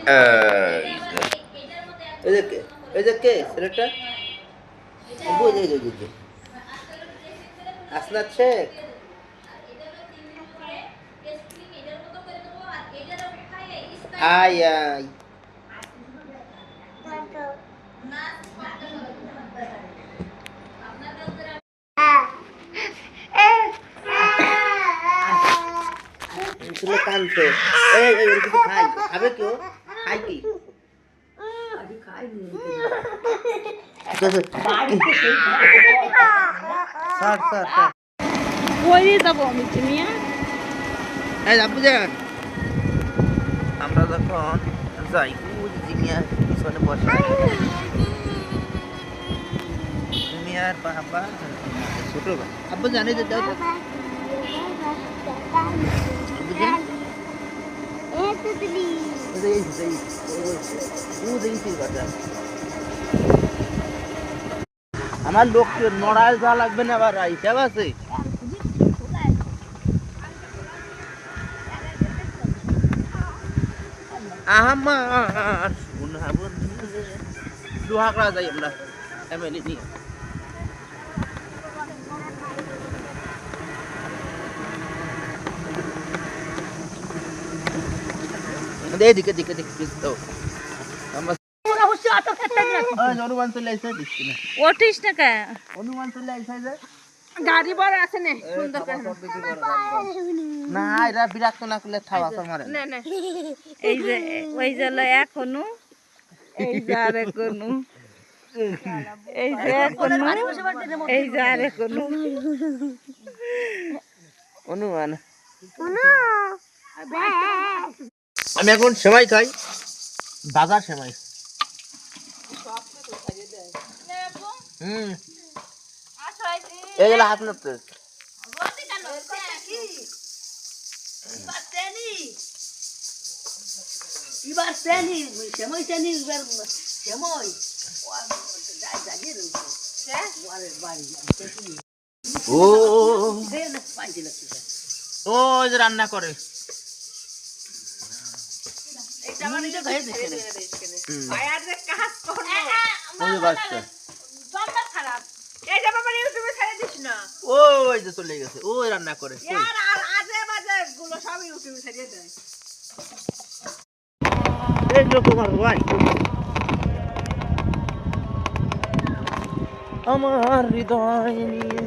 এই যে কে, এই যে কে ছেলেটা, বুঝে যে আসনাদ শেখ। আয় আয় ছেলে কানছে। এই এই ওর কিছু খাই, খাবে কেউ, খাই কি স্যার স্যার স্যার কই যাবো আমি চিনিয়া? এই আপু যান, আমরা যখন যাই জিনিয়ার পিছনে বসা জিনিয়ার বাবা ছোট আব্বু জানি যে দাও আব্বু জান আমার লোক নড়াইল যা লাগবে না আবার হিসাব আছে। আমার সোনা বন্ধু লোহাগড়া যাই আমরা ফ্যামিলি নিয়ে। এদিকে দিকে দিকে তো অনুমান চলে আসে দিচ্ছি না, ওঠিস না কে? অনুমান চলে আসে যে গাড়ি বড় আছে না, সুন্দর করে না এরা বিরক্ত না করলে থাওয়া মারে না না। এই যে ওই যে এখনো এই যে আর এখনো এই যে এখনো এই যে আর এখনো অনুমান। আমি এখন সেমাই খাই, বাজার সেমাই। এই গেলে হাত নাড়তে ও ওই যে রান্না করে ওই যে চলে গেছে, ওই রান্না করে আমার হৃদয় নিয়ে